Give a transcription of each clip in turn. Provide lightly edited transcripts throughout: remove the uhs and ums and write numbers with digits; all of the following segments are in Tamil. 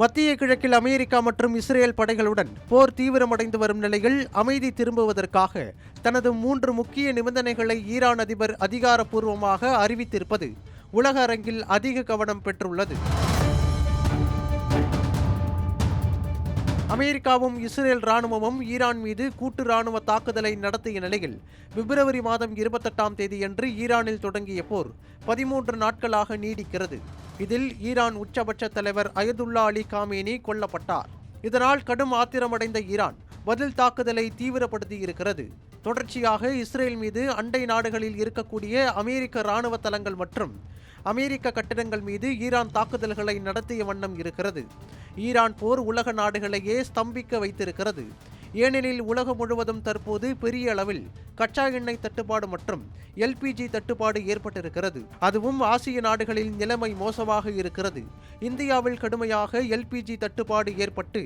மத்திய கிழக்கில் அமெரிக்கா மற்றும் இஸ்ரேல் படைகளுடன் போர் தீவிரமடைந்து வரும் நிலையில் அமைதி திரும்புவதற்காக தனது 3 முக்கிய நிபந்தனைகளை ஈரான் அதிபர் அதிகாரப்பூர்வமாக அறிவித்திருப்பது உலக அரங்கில் அதிக கவனம் பெற்றுள்ளது. அமெரிக்காவும் இஸ்ரேல் ராணுவமும் ஈரான் மீது கூட்டு ராணுவ தாக்குதலை நடத்திய நிலையில் பிப்ரவரி மாதம் 28ஆம் தேதியன்று ஈரானில் தொடங்கிய போர் 13 நாட்களாக நீடிக்கிறது. இதில் ஈரான் உச்சபட்ச தலைவர் அயதுல்லா அலி காமேனி கொல்லப்பட்டார். இதனால் கடும் ஆத்திரமடைந்த ஈரான் பதில் தாக்குதலை தீவிரப்படுத்தியிருக்கிறது. தொடர்ச்சியாக இஸ்ரேல் மீது அண்டை நாடுகளில் இருக்கக்கூடிய அமெரிக்க ராணுவ தளங்கள் மற்றும் அமெரிக்க கட்டிடங்கள் மீது ஈரான் தாக்குதல்களை நடத்திய வண்ணம் இருக்கிறது. ஈரான் போர் உலக நாடுகளையே ஸ்தம்பிக்க வைத்திருக்கிறது. ஏனெனில் உலகம் முழுவதும் தற்போது பெரிய அளவில் கச்சா எண்ணெய் தட்டுப்பாடு மற்றும் எல்பிஜி தட்டுப்பாடு ஏற்பட்டிருக்கிறது. அதுவும் ஆசிய நாடுகளில் நிலைமை மோசமாக இருக்கிறது. இந்தியாவில் கடுமையாக எல்பிஜி தட்டுப்பாடு ஏற்பட்டு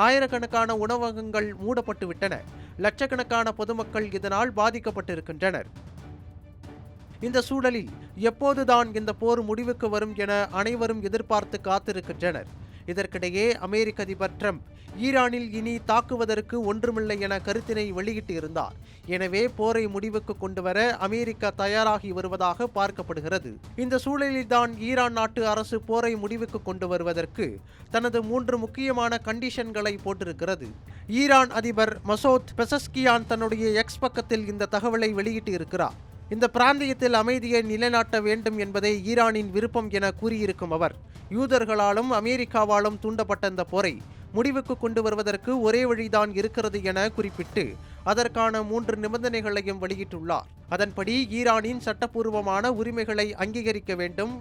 ஆயிரக்கணக்கான உணவகங்கள் மூடப்பட்டுவிட்டன. லட்சக்கணக்கான பொதுமக்கள் இதனால் பாதிக்கப்பட்டிருக்கின்றனர். இந்த சூழலில் எப்போதுதான் இந்த போர் முடிவுக்கு வரும் என அனைவரும் எதிர்பார்த்து காத்திருக்கின்றனர். இதற்கிடையே அமெரிக்க அதிபர் ட்ரம்ப் ஈரானில் இனி தாக்குவதற்கு ஒன்றுமில்லை என கருத்தினை வெளியிட்டு இருந்தார். எனவே போரை முடிவுக்கு கொண்டுவர அமெரிக்கா தயாராகி வருவதாக பார்க்கப்படுகிறது. இந்த சூழலில்தான் ஈரான் நாட்டு அரசு போரை முடிவுக்கு கொண்டு வருவதற்கு தனது 3 முக்கியமான கண்டிஷன்களை போட்டிருக்கிறது. ஈரான் அதிபர் மசூத் பெசஸ்கியான் தன்னுடைய எக்ஸ் பக்கத்தில் இந்த தகவலை வெளியிட்டு இருக்கிறார். இந்த பிராந்தியத்தில் அமைதியை நிலைநாட்ட வேண்டும் என்பதே ஈரானின் விருப்பம் என கூறியிருக்கும் அவர், யூதர்களாலும் அமெரிக்காவாலும் தூண்டப்பட்ட இந்த போரை முடிவுக்கு கொண்டு வருவதற்கு ஒரே வழிதான் இருக்கிறது என குறிப்பிட்டு அதற்கான 3 நிபந்தனைகளையும் வெளியிட்டுள்ளார். அதன்படி ஈரானின் சட்டப்பூர்வமான உரிமைகளை அங்கீகரிக்க வேண்டும்,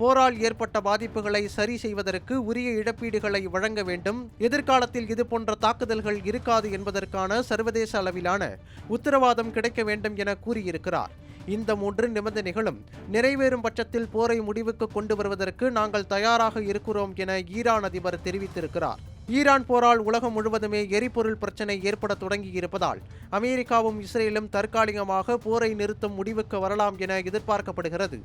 போரால் ஏற்பட்ட பாதிப்புகளை சரி செய்வதற்கு உரிய இழப்பீடுகளை வழங்க வேண்டும், எதிர்காலத்தில் இதுபோன்ற தாக்குதல்கள் இருக்காது என்பதற்கான சர்வதேச அளவிலான உத்தரவாதம் கிடைக்க வேண்டும் என கூறியிருக்கிறார். இந்த 3 நிபந்தனைகளும் நிறைவேறும் பட்சத்தில் போரை முடிவுக்கு கொண்டு வருவதற்கு நாங்கள் தயாராக இருக்கிறோம் என ஈரான் அதிபர் தெரிவித்திருக்கிறார். ஈரான் போரால் உலகம் முழுவதுமே எரிபொருள் பிரச்சினை ஏற்பட தொடங்கியிருப்பதால் அமெரிக்காவும் இஸ்ரேலும் தற்காலிகமாக போரை நிறுத்தும் முடிவுக்கு வரலாம் என எதிர்பார்க்கப்படுகிறது.